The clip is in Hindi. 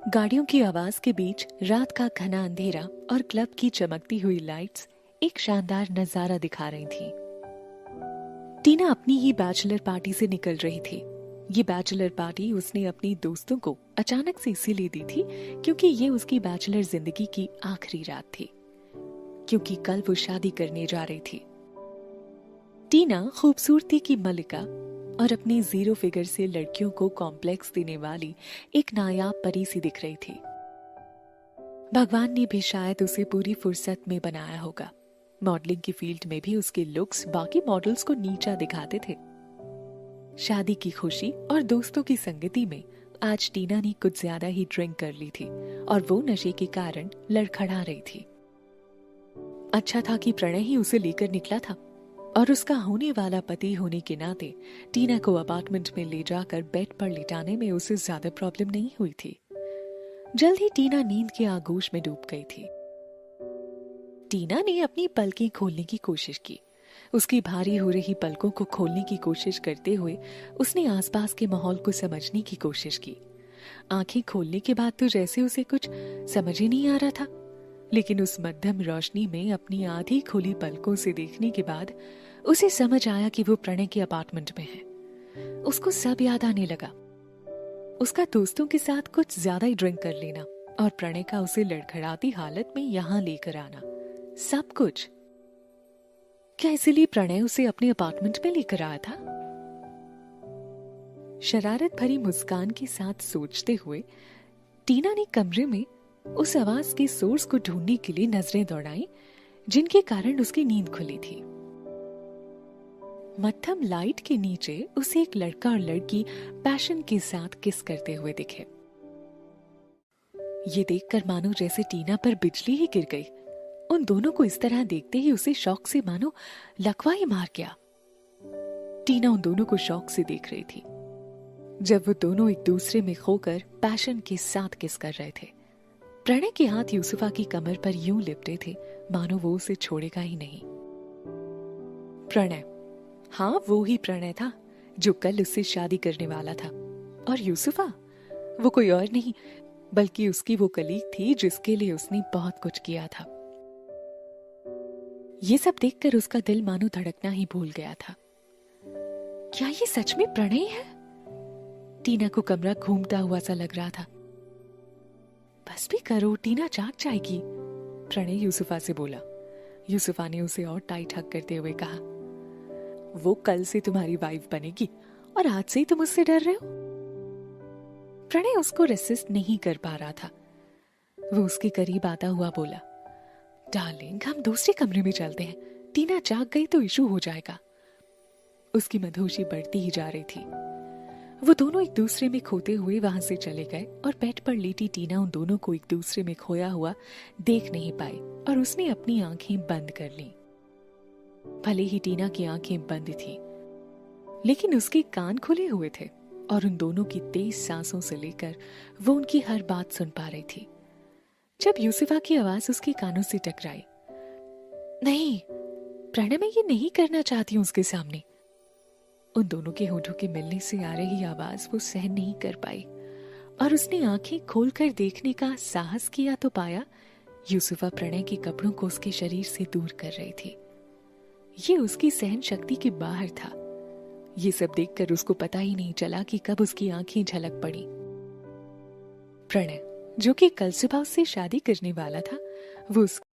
गाड़ियों की आवाज के बीच रात का घना अंधेरा और क्लब की चमकती हुई लाइट्स एक शानदार नजारा दिखा रही थी। टीना अपनी ही बैचलर पार्टी से निकल रही थी। ये बैचलर पार्टी उसने अपनी दोस्तों को अचानक से इसीलिए दी थी क्योंकि ये उसकी बैचलर जिंदगी की आखिरी रात थी, क्योंकि कल वो शादी करने जा रही थी। टीना खूबसूरती की मलिका और अपनी जीरो फिगर से लड़कियों को कॉम्प्लेक्स देने वाली एक नायाब परी सी दिख रही थी। भगवान ने भी शायद उसे पूरी फुर्सत में बनाया होगा। मॉडलिंग की फील्ड में भी उसके लुक्स बाकी मॉडल्स को नीचा दिखाते थे। शादी की खुशी और दोस्तों की संगति में आज टीना ने कुछ ज्यादा ही ड्रिंक कर ली थी और वो नशे के कारण लड़खड़ा रही थी। अच्छा था कि प्रणय ही उसे लेकर निकला था और उसका होने वाला पति होने के नाते टीना को अपार्टमेंट में ले जाकर बेड पर लिटाने में उसे ज्यादा प्रॉब्लम नहीं हुई थी। जल्द ही टीना नींद के आगोश में डूब गई थी। टीना ने अपनी पलकें खोलने की कोशिश की। उसकी भारी हो रही पलकों को खोलने की कोशिश करते हुए उसने आसपास के माहौल को समझने की कोशिश की। आंखें खोलने के बाद तो जैसे उसे कुछ समझ ही नहीं आ रहा था, लेकिन उस मध्यम रोशनी में अपनी आधी खुली पलकों से देखने के बाद उसे समझ आया कि वो प्रणय के अपार्टमेंट में है। उसको सब याद आने लगा। उसका दोस्तों के साथ कुछ ज्यादा ही ड्रिंक कर लेना और प्रणय का उसे लड़खड़ाती हालत में यहां लेकर आना, सब कुछ। क्या इसीलिए प्रणय उसे अपने अपार्टमेंट में लेकर आया था? शरारत भरी मुस्कान के साथ सोचते हुए टीना ने कमरे में उस आवाज के सोर्स को ढूंढने के लिए नजरें दौड़ाई जिनके कारण उसकी नींद खुली थी। मध्यम लाइट के नीचे उसे एक लड़का और लड़की पैशन के साथ किस करते हुए दिखे। ये देखकर मानो जैसे टीना पर बिजली ही गिर गई। उन दोनों को इस तरह देखते ही उसे शौक से मानो लकवा ही मार गया। टीना उन दोनों को शौक से देख रही थी जब वो दोनों एक दूसरे में खोकर पैशन के साथ किस कर रहे थे। प्रणय के हाथ यूसुफा की कमर पर यूं लिपटे थे मानो वो उसे छोड़ेगा ही नहीं। प्रणय, हाँ वो ही प्रणय था जो कल उससे शादी करने वाला था। और यूसुफा वो कोई और नहीं बल्कि उसकी वो कलीग थी जिसके लिए उसने बहुत कुछ किया था। ये सब देखकर उसका दिल मानो धड़कना ही भूल गया था। क्या ये सच में प्रणय है? टीना को कमरा घूमता हुआ सा लग रहा था। बस भी करो, टीना जाग जाएगी, प्रणय यूसुफा से बोला। यूसुफा ने उसे और टाइट हग करते हुए कहा, वो कल से तुम्हारी वाइफ बनेगी और आज से ही तुम उससे डर रहे हो? प्रणय उसको रेसिस्ट नहीं कर पा रहा था। वो उसके करीब आता हुआ बोला, डार्लिंग हम दूसरे कमरे में चलते हैं, टीना जाग गई तो इशू हो जाएगा। उसकी मधोशी बढ़ती ही जा रही थी। वो दोनों एक दूसरे में खोते हुए वहां से चले गए और बेड पर लेटी टीना उन दोनों को एक दूसरे में खोया हुआ देख नहीं पाई और उसने अपनी आंखें बंद कर ली। भले ही टीना की आंखें बंद थी लेकिन उसके कान खुले हुए थे और उन दोनों की तेज सांसों से लेकर वो उनकी हर बात सुन पा रही थी। जब यूसुफा की आवाज उसके कानों से टकराई, नहीं प्रणय, मैं ये नहीं करना चाहती हूं उसके सामने। उन दोनों के होठों के मिलने से आ रही आवाज वो सहन नहीं कर पाई और उसने आंखें खोलकर देखने का साहस किया तो पाया यूसुफा प्रणय के कपड़ों को उसके शरीर से दूर कर रही थी। ये उसकी सहन शक्ति के बाहर था। ये सब देखकर उसको पता ही नहीं चला कि कब उसकी आंखें झलक पड़ी। प्रणय जो कि कल सुबह उससे शादी करने वाला था, वो